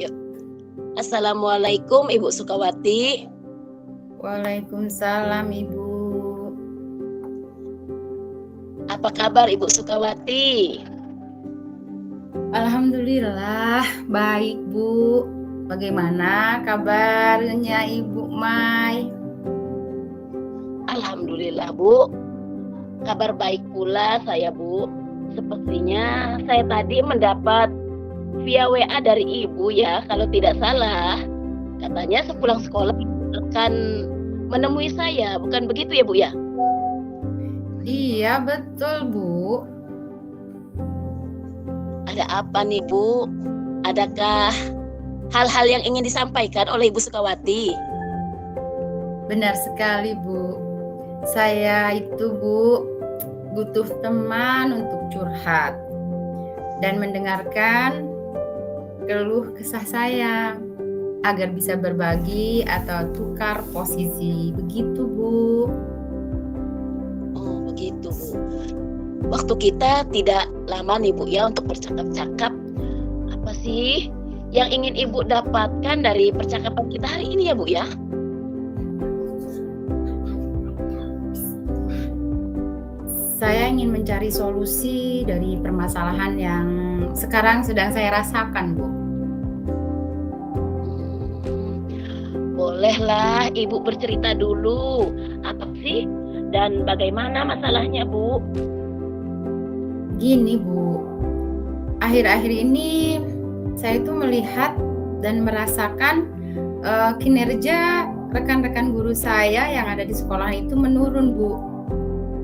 Yuk. Assalamualaikum Ibu Sukawati. Waalaikumsalam Ibu. Apa kabar Ibu Sukawati? Alhamdulillah baik Bu. Bagaimana kabarnya Ibu Mai? Alhamdulillah Bu. Kabar baik pula saya Bu. Sepertinya saya tadi mendapat via WA dari Ibu ya, kalau tidak salah. Katanya sepulang sekolah akan menemui saya, bukan begitu ya Bu ya? Iya betul Bu. Ada apa nih Bu? Adakah hal-hal yang ingin disampaikan oleh Ibu Sukawati? Benar sekali Bu. Saya itu Bu butuh teman untuk curhat dan mendengarkan keluh kesah saya agar bisa berbagi atau tukar posisi. Begitu Bu. Oh begitu Bu. Waktu kita tidak lama nih Bu ya untuk bercakap-cakap. Apa sih yang ingin Ibu dapatkan dari percakapan kita hari ini ya Bu ya? Saya ingin mencari solusi dari permasalahan yang sekarang sedang saya rasakan, Bu. Bolehlah Ibu bercerita dulu. Apa sih dan bagaimana masalahnya Bu? Gini, Bu. Akhir-akhir ini saya itu melihat dan merasakan kinerja rekan-rekan guru saya yang ada di sekolah itu menurun, Bu.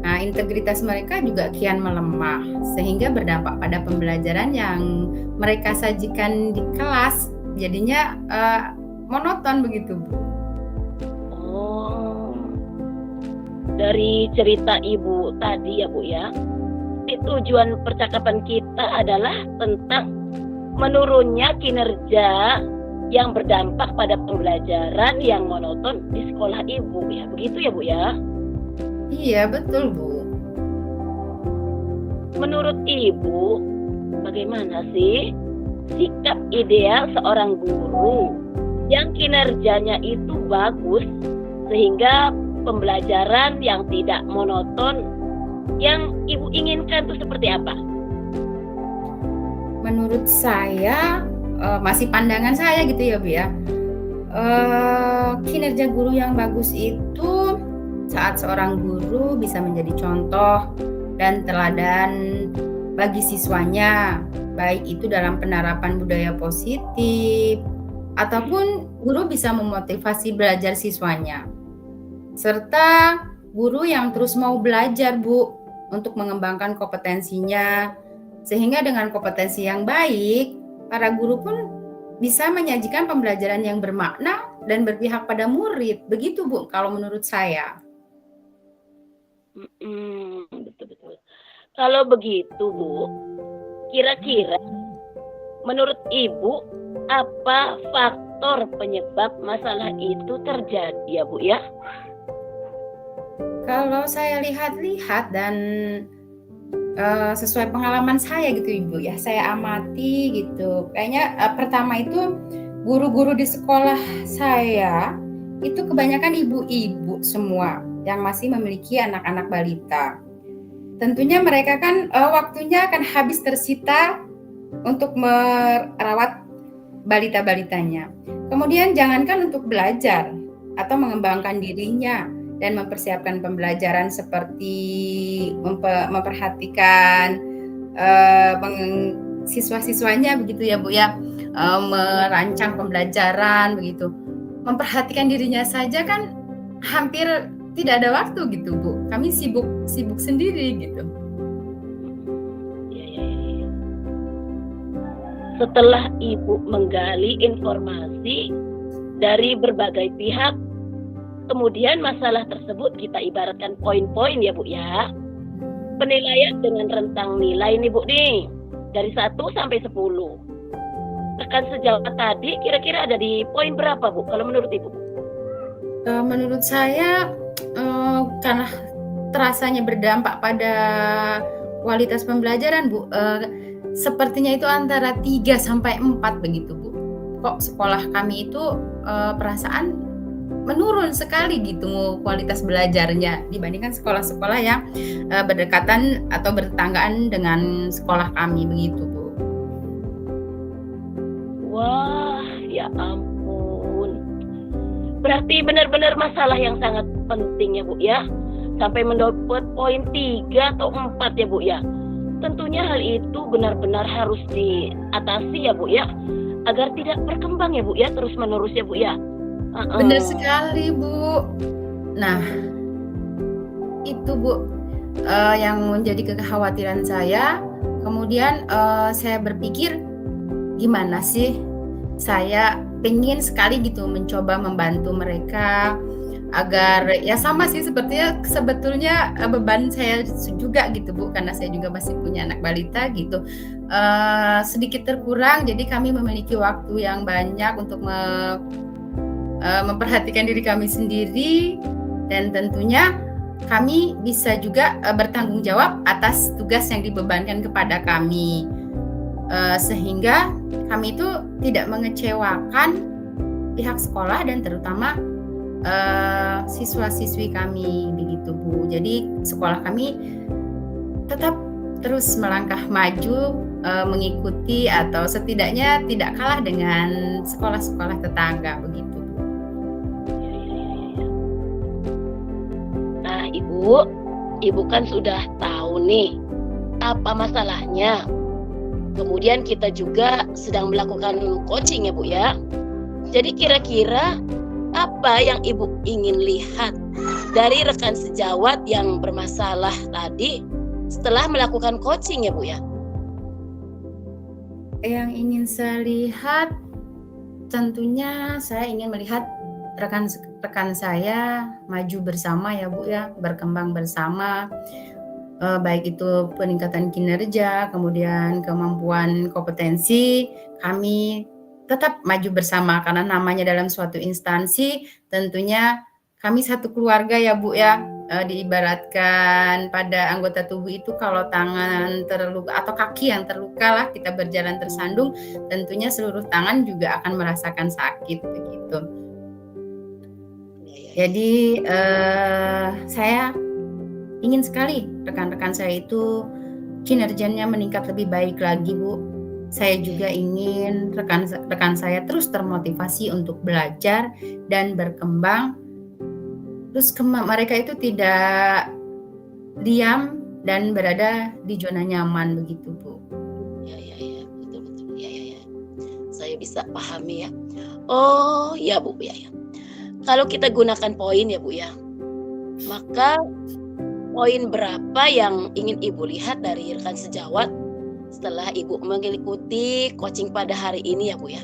Nah, integritas mereka juga kian melemah, sehingga berdampak pada pembelajaran yang mereka sajikan di kelas. Jadinya monoton begitu, Bu. Oh, dari cerita Ibu tadi ya Bu ya, tujuan percakapan kita adalah tentang menurunnya kinerja yang berdampak pada pembelajaran yang monoton di sekolah Ibu ya, begitu ya Bu ya? Iya, betul, Bu. Menurut Ibu, bagaimana sih sikap ideal seorang guru yang kinerjanya itu bagus sehingga pembelajaran yang tidak monoton yang Ibu inginkan itu seperti apa? Menurut saya, masih pandangan saya gitu ya Bu ya, kinerja guru yang bagus itu saat seorang guru bisa menjadi contoh dan teladan bagi siswanya, baik itu dalam penerapan budaya positif ataupun guru bisa memotivasi belajar siswanya, serta guru yang terus mau belajar Bu untuk mengembangkan kompetensinya, sehingga dengan kompetensi yang baik para guru pun bisa menyajikan pembelajaran yang bermakna dan berpihak pada murid. Begitu Bu kalau menurut saya. Betul-betul. Kalau begitu Bu, kira-kira menurut Ibu apa faktor penyebab masalah itu terjadi ya Bu ya? Kalau saya lihat-lihat dan sesuai pengalaman saya gitu Ibu ya, saya amati gitu. Kayaknya pertama itu guru-guru di sekolah saya itu kebanyakan ibu-ibu semua yang masih memiliki anak-anak balita. Tentunya mereka kan waktunya akan habis tersita untuk merawat balita-balitanya. Kemudian jangankan untuk belajar atau mengembangkan dirinya dan mempersiapkan pembelajaran seperti memperhatikan siswa-siswanya begitu ya Bu ya, merancang pembelajaran begitu. Memperhatikan dirinya saja kan hampir tidak ada waktu gitu Bu. Kami sibuk sendiri gitu. Ya. Setelah Ibu menggali informasi dari berbagai pihak, kemudian masalah tersebut kita ibaratkan poin-poin ya Bu ya. Penilaian dengan rentang nilai nih Bu nih, dari 1 sampai 10. Rekan sejauh tadi kira-kira ada di poin berapa Bu kalau menurut Ibu? Menurut saya karena terasanya berdampak pada kualitas pembelajaran Bu, sepertinya itu antara 3 sampai 4 begitu Bu. kok sekolah kami itu perasaan menurun sekali gitu kualitas belajarnya dibandingkan sekolah-sekolah yang berdekatan atau bertetanggaan dengan sekolah kami begitu, Bu. Wah, ya ampun. Berarti benar-benar masalah yang sangat penting ya Bu ya. Sampai mendapat poin 3 atau 4 ya Bu ya. Tentunya hal itu benar-benar harus diatasi ya Bu ya. Agar tidak berkembang ya Bu ya, terus-menerus ya Bu ya. Benar sekali, Bu. Nah, itu Bu yang menjadi kekhawatiran saya. Kemudian saya berpikir gimana sih saya pengen sekali gitu mencoba membantu mereka agar ya sama sih sebetulnya beban saya juga gitu Bu, karena saya juga masih punya anak balita gitu. Sedikit terkurang, jadi kami memiliki waktu yang banyak untuk memperhatikan diri kami sendiri, dan tentunya kami bisa juga bertanggung jawab atas tugas yang dibebankan kepada kami, sehingga kami itu tidak mengecewakan pihak sekolah dan terutama siswa-siswi kami begitu Bu. Jadi sekolah kami tetap terus melangkah maju, mengikuti atau setidaknya tidak kalah dengan sekolah-sekolah tetangga begitu. Nah, Ibu kan sudah tahu nih apa masalahnya. Kemudian kita juga sedang melakukan coaching ya Bu ya. Jadi kira-kira apa yang Ibu ingin lihat dari rekan sejawat yang bermasalah tadi setelah melakukan coaching ya Bu ya? Yang ingin saya lihat, tentunya saya ingin melihat rekan saya maju bersama ya Bu ya, berkembang bersama, baik itu peningkatan kinerja, kemudian kemampuan kompetensi, kami tetap maju bersama karena namanya dalam suatu instansi tentunya kami satu keluarga ya Bu ya. Diibaratkan pada anggota tubuh itu kalau tangan terluka atau kaki yang terluka lah kita berjalan tersandung, tentunya seluruh tangan juga akan merasakan sakit begitu. Jadi saya ingin sekali rekan-rekan saya itu kinerjanya meningkat lebih baik lagi Bu. Saya juga ingin rekan saya terus termotivasi untuk belajar dan berkembang. Terus mereka itu tidak diam dan berada di zona nyaman begitu Bu. Ya, betul. Ya. Saya bisa pahami ya. Oh ya Bu ya. Kalau kita gunakan poin ya Bu ya, maka poin berapa yang ingin Ibu lihat dari rekan sejawat setelah Ibu mengikuti coaching pada hari ini ya Bu ya?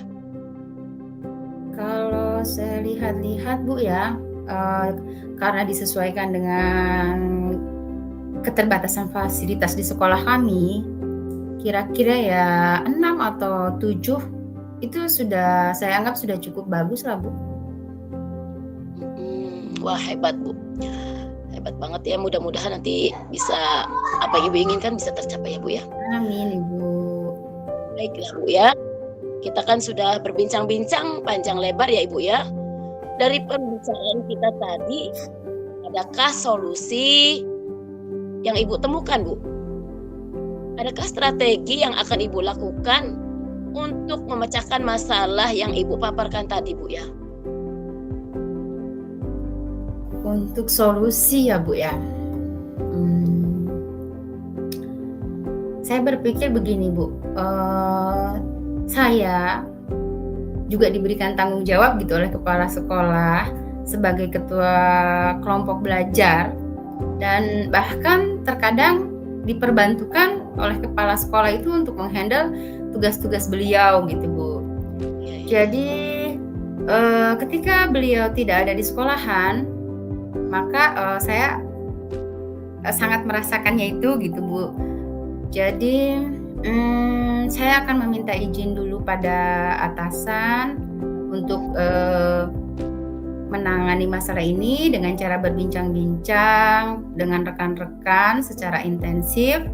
Kalau saya lihat-lihat Bu ya, karena disesuaikan dengan keterbatasan fasilitas di sekolah kami, kira-kira ya 6 atau 7 itu sudah saya anggap sudah cukup bagus lah Bu. Wah hebat Bu, hebat banget ya, mudah-mudahan nanti bisa apa yang Ibu inginkan bisa tercapai ya Bu ya. Amin Ibu. Baiklah Bu ya, kita kan sudah berbincang-bincang panjang lebar ya Ibu ya. Dari pembicaraan kita tadi, adakah solusi yang Ibu temukan Bu? Adakah strategi yang akan Ibu lakukan untuk memecahkan masalah yang Ibu paparkan tadi Bu ya? Untuk solusi ya Bu ya, saya berpikir begini Bu, saya juga diberikan tanggung jawab gitu oleh kepala sekolah sebagai ketua kelompok belajar, dan bahkan terkadang diperbantukan oleh kepala sekolah itu untuk menghandle tugas-tugas beliau gitu Bu. Jadi ketika beliau tidak ada di sekolahan, maka saya sangat merasakannya itu gitu Bu. Jadi saya akan meminta izin dulu pada atasan untuk menangani masalah ini dengan cara berbincang-bincang dengan rekan-rekan secara intensif,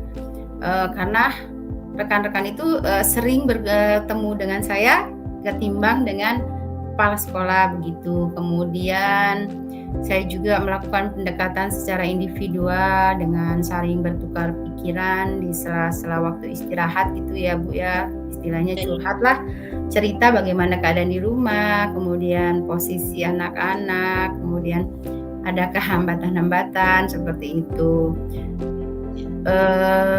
karena rekan-rekan itu sering bertemu dengan saya ketimbang dengan kepala sekolah begitu. Kemudian saya juga melakukan pendekatan secara individual dengan saling bertukar pikiran di sela-sela waktu istirahat gitu ya Bu ya. Istilahnya curhat lah, cerita bagaimana keadaan di rumah, kemudian posisi anak-anak, kemudian adakah hambatan-hambatan seperti itu.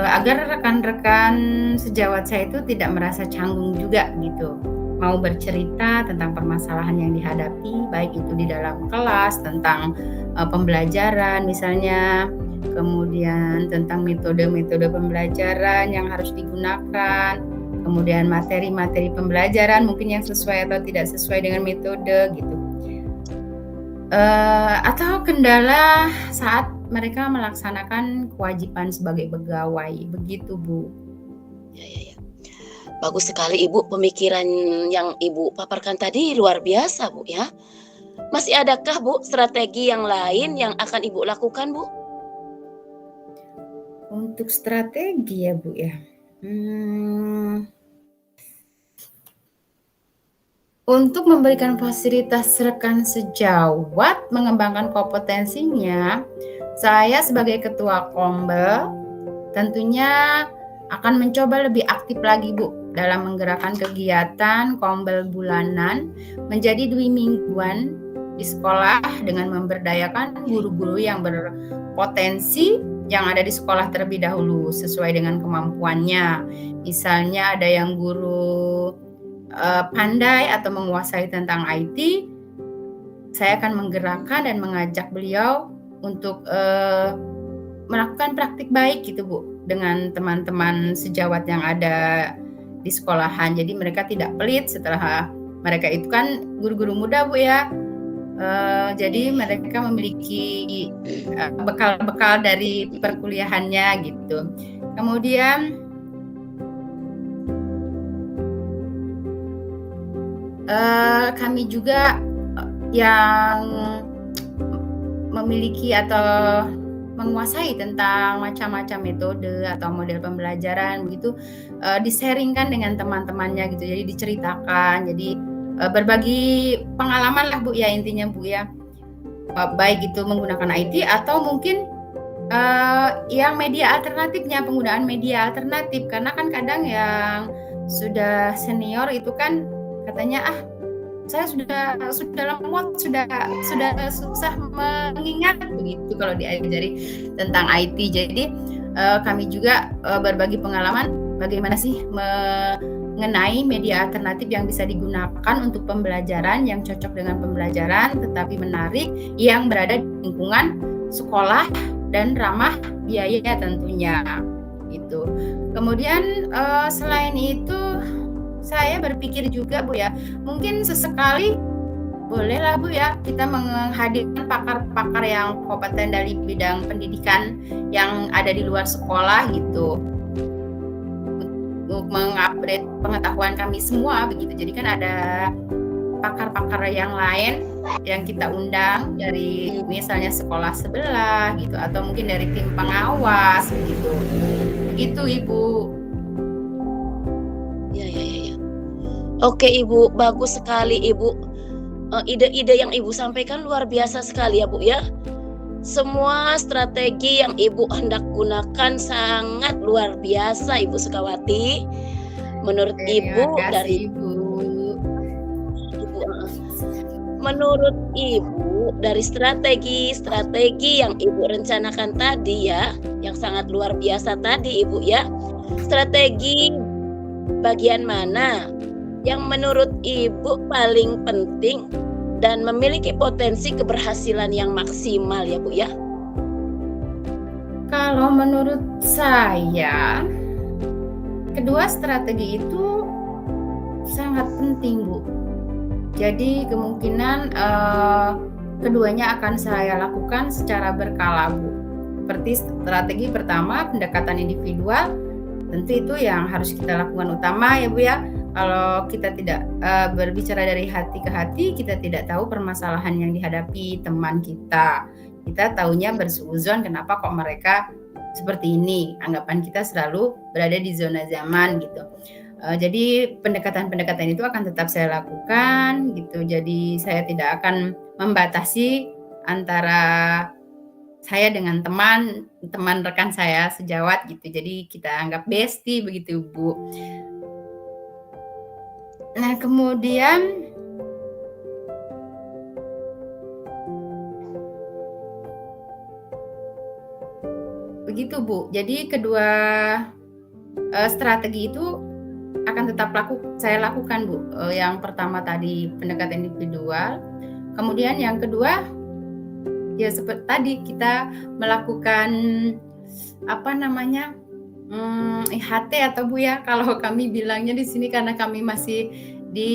Agar rekan-rekan sejawat saya itu tidak merasa canggung juga gitu. Mau bercerita tentang permasalahan yang dihadapi, baik itu di dalam kelas, tentang pembelajaran misalnya, kemudian tentang metode-metode pembelajaran yang harus digunakan, kemudian materi-materi pembelajaran mungkin yang sesuai atau tidak sesuai dengan metode gitu. Atau kendala saat mereka melaksanakan kewajiban sebagai pegawai, begitu Bu. Ya. Bagus sekali Ibu, pemikiran yang Ibu paparkan tadi luar biasa Bu ya. Masih adakah Bu strategi yang lain yang akan Ibu lakukan Bu? Untuk strategi ya Bu ya. Untuk memberikan fasilitas rekan sejawat mengembangkan kompetensinya, saya sebagai ketua Kombel tentunya akan mencoba lebih aktif lagi Bu dalam menggerakkan kegiatan Kombel bulanan menjadi 2 mingguan di sekolah dengan memberdayakan guru-guru yang berpotensi yang ada di sekolah terlebih dahulu sesuai dengan kemampuannya. Misalnya ada yang guru pandai atau menguasai tentang IT, saya akan menggerakkan dan mengajak beliau untuk melakukan praktik baik gitu Bu dengan teman-teman sejawat yang ada di sekolahan. Jadi mereka tidak pelit setelah mereka itu kan guru-guru muda Bu ya. Jadi mereka memiliki bekal-bekal dari perkuliahannya gitu. Kemudian kami juga yang memiliki atau menguasai tentang macam-macam metode atau model pembelajaran begitu di-sharingkan dengan teman-temannya gitu. Jadi diceritakan, jadi berbagi pengalaman lah Bu ya intinya Bu ya. Baik itu menggunakan IT atau mungkin yang media alternatifnya, penggunaan media alternatif karena kan kadang yang sudah senior itu kan katanya saya sudah lemot, sudah susah mengingat begitu kalau diajari tentang IT. Jadi kami juga berbagi pengalaman bagaimana sih mengenai media alternatif yang bisa digunakan untuk pembelajaran yang cocok dengan pembelajaran tetapi menarik yang berada di lingkungan sekolah dan ramah biaya tentunya gitu. Kemudian selain itu saya berpikir juga Bu ya, mungkin sesekali bolehlah Bu ya kita menghadirkan pakar-pakar yang kompeten dari bidang pendidikan yang ada di luar sekolah gitu untuk mengupgrade pengetahuan kami semua begitu. Jadi kan ada pakar-pakar yang lain yang kita undang dari misalnya sekolah sebelah gitu atau mungkin dari tim pengawas begitu. Begitu Ibu. Ya. Oke Ibu, bagus sekali Ibu. Ide-ide yang Ibu sampaikan luar biasa sekali ya Bu ya. Semua strategi yang Ibu hendak gunakan sangat luar biasa Ibu Sukawati. Menurut Ibu dari Ibu, menurut Ibu dari strategi yang Ibu rencanakan tadi ya, yang sangat luar biasa tadi Ibu ya. Strategi bagian mana yang menurut Ibu paling penting dan memiliki potensi keberhasilan yang maksimal ya Bu ya? Kalau menurut saya, kedua strategi itu sangat penting Bu. Jadi kemungkinan keduanya akan saya lakukan secara berkala Bu. Seperti strategi pertama pendekatan individual, tentu itu yang harus kita lakukan utama ya Bu ya. Kalau kita tidak berbicara dari hati ke hati, kita tidak tahu permasalahan yang dihadapi teman kita. Kita taunya bersuuzon kenapa kok mereka seperti ini. Anggapan kita selalu berada di zona zaman gitu. Jadi pendekatan-pendekatan itu akan tetap saya lakukan gitu. Jadi saya tidak akan membatasi antara saya dengan teman rekan saya sejawat gitu. Jadi kita anggap bestie begitu, Bu. Nah, kemudian begitu, Bu. Jadi kedua strategi itu akan tetap saya lakukan, Bu. Yang pertama tadi pendekatan individual, kemudian yang kedua ya seperti tadi kita melakukan IHT atau Bu ya, kalau kami bilangnya di sini karena kami masih di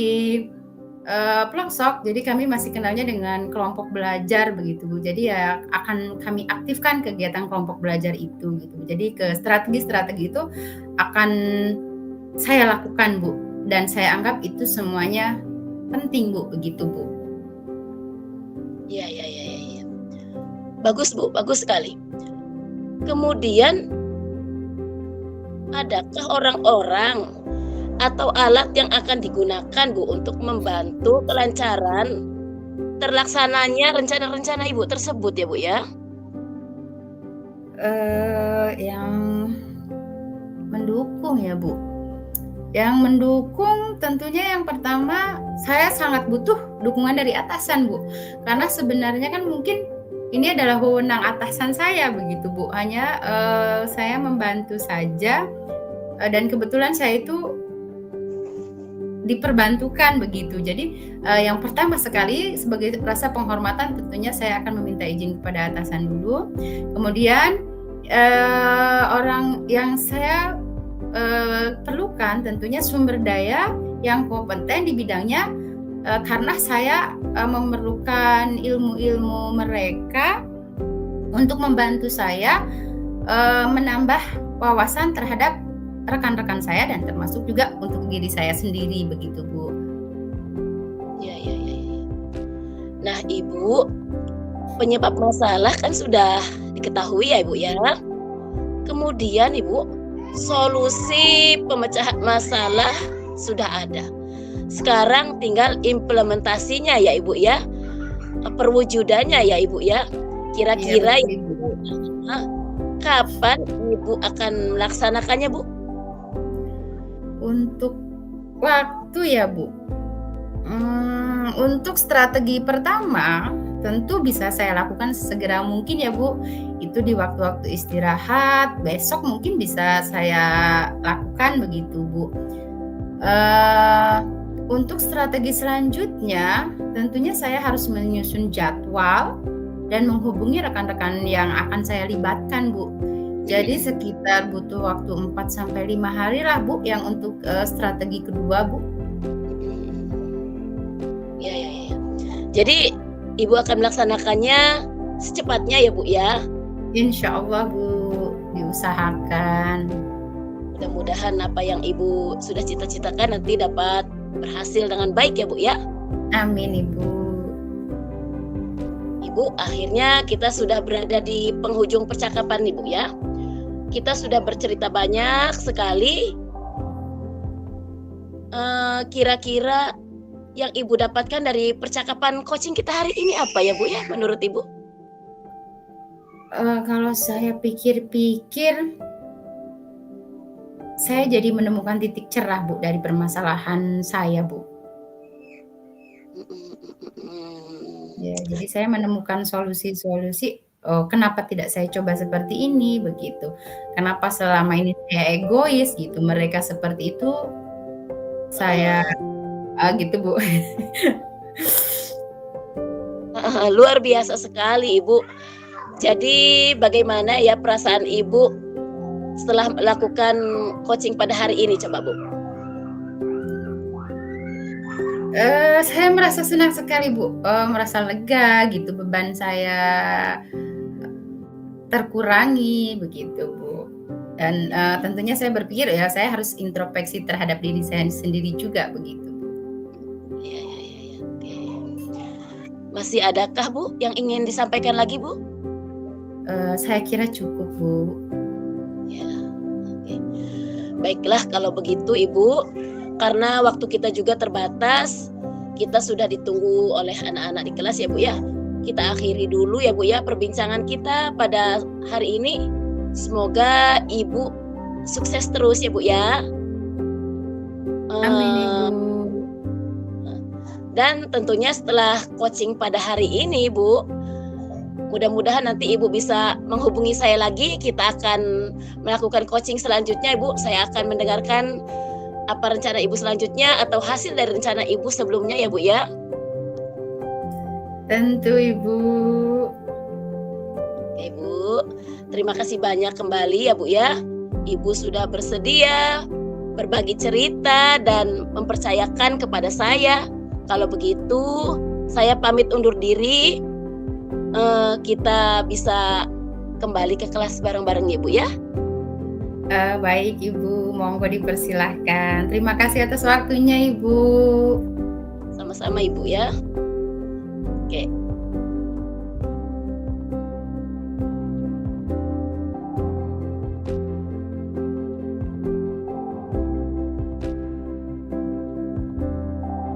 pelosok, jadi kami masih kenalnya dengan kelompok belajar begitu, Bu. Jadi ya akan kami aktifkan kegiatan kelompok belajar itu gitu. Jadi strategi-strategi itu akan saya lakukan, Bu, dan saya anggap itu semuanya penting, Bu, begitu, Bu. Iya. Bagus, Bu, bagus sekali. Kemudian adakah orang-orang atau alat yang akan digunakan, Bu, untuk membantu kelancaran terlaksananya rencana-rencana Ibu tersebut ya, Bu, ya? Yang mendukung ya, Bu. Yang mendukung tentunya yang pertama saya sangat butuh dukungan dari atasan, Bu. Karena sebenarnya kan mungkin ini adalah wewenang atasan saya begitu, Bu. Hanya saya membantu saja dan kebetulan saya itu diperbantukan begitu. Jadi yang pertama sekali sebagai rasa penghormatan tentunya saya akan meminta izin kepada atasan dulu. Kemudian orang yang saya perlukan tentunya sumber daya yang kompeten di bidangnya karena saya memerlukan ilmu-ilmu mereka untuk membantu saya menambah wawasan terhadap rekan-rekan saya dan termasuk juga untuk diri saya sendiri begitu, Bu. Ya. Nah, Ibu, penyebab masalah kan sudah diketahui ya, Ibu ya. Kemudian Ibu, solusi pemecahan masalah sudah ada. Sekarang tinggal implementasinya ya, Ibu ya. Perwujudannya ya, Ibu ya. Kira-kira Ya, Ibu, kapan Ibu akan melaksanakannya, Bu? Untuk waktu ya, Bu. Untuk strategi pertama tentu bisa saya lakukan segera mungkin ya, Bu. Itu di waktu-waktu istirahat, besok mungkin bisa saya lakukan begitu, Bu. Untuk strategi selanjutnya tentunya saya harus menyusun jadwal dan menghubungi rekan-rekan yang akan saya libatkan, Bu. Jadi sekitar butuh waktu 4-5 hari lah, Bu, yang untuk strategi kedua, Bu. Ya. Jadi Ibu akan melaksanakannya secepatnya ya, Bu ya? Insya Allah, Bu, diusahakan. Mudah-mudahan apa yang Ibu sudah cita-citakan nanti dapat berhasil dengan baik ya, Bu ya? Amin, Ibu. Ibu, akhirnya kita sudah berada di penghujung percakapan Ibu ya. Kita sudah bercerita banyak sekali. Kira-kira yang Ibu dapatkan dari percakapan coaching kita hari ini apa ya, Bu ya, menurut Ibu? Kalau saya pikir-pikir, saya jadi menemukan titik cerah, Bu, dari permasalahan saya, Bu. Ya, jadi saya menemukan solusi-solusi. Kenapa tidak saya coba seperti ini begitu? Kenapa selama ini saya egois gitu? Mereka seperti itu, saya gitu, Bu. Luar biasa sekali, Ibu. Jadi bagaimana ya perasaan Ibu setelah melakukan coaching pada hari ini, coba, Bu? Saya merasa senang sekali, Bu. Merasa lega gitu, beban saya terkurangi begitu, Bu. Dan tentunya saya berpikir ya saya harus introspeksi terhadap diri saya sendiri juga begitu. Ya. Oke. Masih adakah, Bu, yang ingin disampaikan lagi, Bu? Saya kira cukup, Bu. Ya. Oke. Baiklah kalau begitu Ibu, karena waktu kita juga terbatas, kita sudah ditunggu oleh anak-anak di kelas ya Bu ya. Kita akhiri dulu ya Bu ya perbincangan kita pada hari ini. Semoga Ibu sukses terus ya Bu ya. Amin Ibu. Dan tentunya setelah coaching pada hari ini Bu, mudah-mudahan nanti Ibu bisa menghubungi saya lagi. Kita akan melakukan coaching selanjutnya Ibu. Saya akan mendengarkan apa rencana Ibu selanjutnya atau hasil dari rencana Ibu sebelumnya ya Bu ya. Tentu Ibu. Oke Bu, terima kasih banyak kembali ya Bu ya. Ibu sudah bersedia berbagi cerita dan mempercayakan kepada saya. Kalau begitu, saya pamit undur diri. Kita bisa kembali ke kelas bareng-bareng ya Bu ya. Baik Ibu, monggo dipersilahkan. Terima kasih atas waktunya Ibu. Sama-sama Ibu ya. Oke.